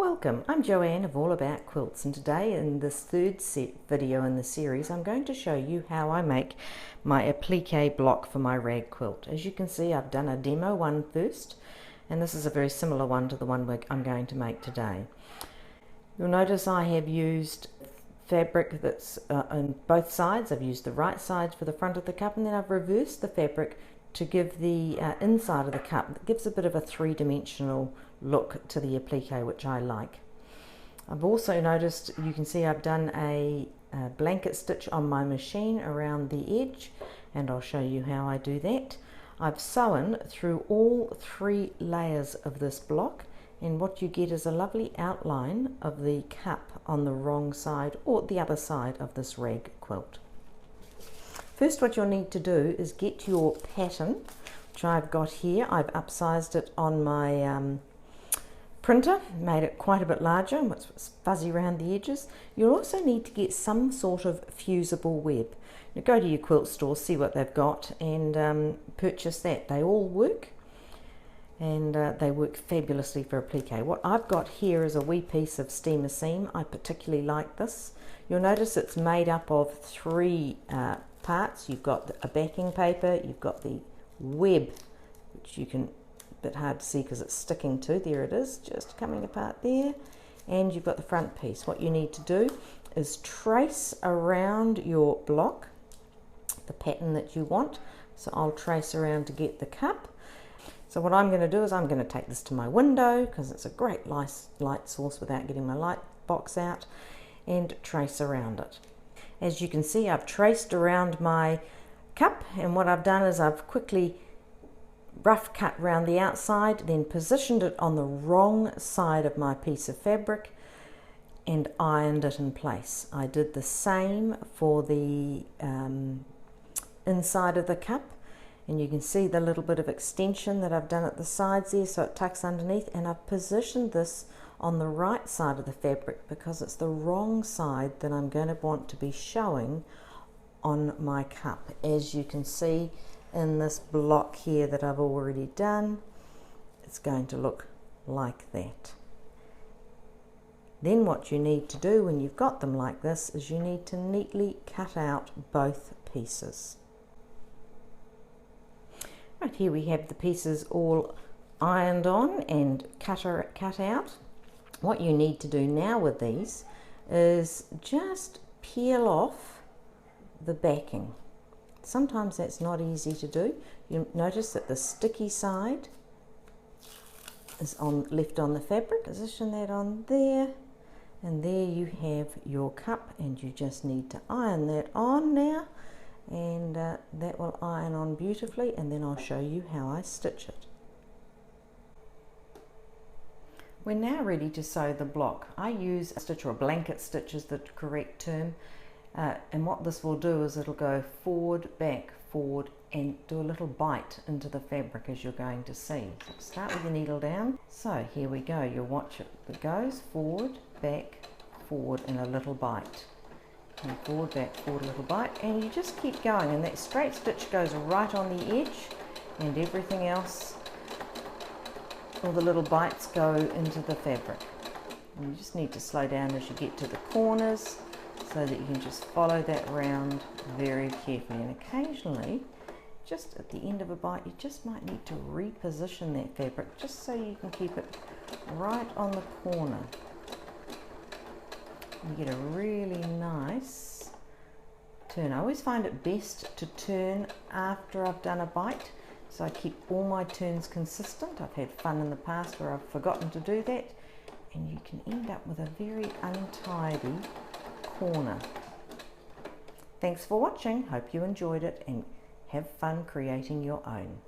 Welcome, I'm Joanne of All About Quilts, and today in this third video in the series I'm going to show you how I make my applique block for my rag quilt. As you can see, I've done a demo one first, and this is a very similar one to the one I'm going to make today. You'll notice I have used fabric that's on both sides. I've used the right side for the front of the cup, and then I've reversed the fabric to give the inside of the cup. It gives a bit of a three-dimensional look to the applique, which I like. I've also noticed, you can see I've done a blanket stitch on my machine around the edge, and I'll show you how I do that. I've sewn through all three layers of this block, and what you get is a lovely outline of the cup on the wrong side or the other side of this rag quilt. First, what you'll need to do is get your pattern, which I've got here. I've upsized it on my printer, made it quite a bit larger, and it's fuzzy around the edges. You'll also need to get some sort of fusible web. You go to your quilt store, see what they've got, and purchase that. They all work, and they work fabulously for applique. What I've got here is a wee piece of steamer seam. I particularly like this. You'll notice it's made up of three parts. You've got a backing paper, you've got the web, which you can, a bit hard to see because it's sticking to, there it is, just coming apart there, and you've got the front piece. What you need to do is trace around your block the pattern that you want. So I'll trace around to get the cup. So what I'm going to do is I'm going to take this to my window because it's a great light source without getting my light box out, and trace around it. As you can see, I've traced around my cup, and what I've done is I've quickly rough cut around the outside, then positioned it on the wrong side of my piece of fabric and ironed it in place. I did the same for the inside of the cup, and you can see the little bit of extension that I've done at the sides there, so it tucks underneath, and I've positioned this on the right side of the fabric because it's the wrong side that I'm going to want to be showing on my cup. As you can see in this block here that I've already done, it's going to look like that. Then what you need to do when you've got them like this is you need to neatly cut out both pieces. Right, here we have the pieces all ironed on and cut out. What you need to do now with these is just peel off the backing. Sometimes that's not easy to do. You'll notice that the sticky side is left on the fabric. Position that on there, and there you have your cup, and you just need to iron that on now, and that will iron on beautifully, and then I'll show you how I stitch it. We're now ready to sew the block. I use a stitch, or a blanket stitch is the correct term, and what this will do is it'll go forward, and do a little bite into the fabric, as you're going to see. So start with your needle down. So here we go, you'll watch it. It goes forward, and a little bite. And forward, a little bite, and you just keep going, and that straight stitch goes right on the edge, and everything else, all the little bites, go into the fabric. And you just need to slow down as you get to the corners so that you can just follow that round very carefully. And occasionally, just at the end of a bite, you just might need to reposition that fabric just so you can keep it right on the corner. You get a really nice turn. I always find it best to turn after I've done a bite, so I keep all my turns consistent. I've had fun in the past where I've forgotten to do that, and you can end up with a very untidy corner. Thanks for watching. Hope you enjoyed it, and have fun creating your own.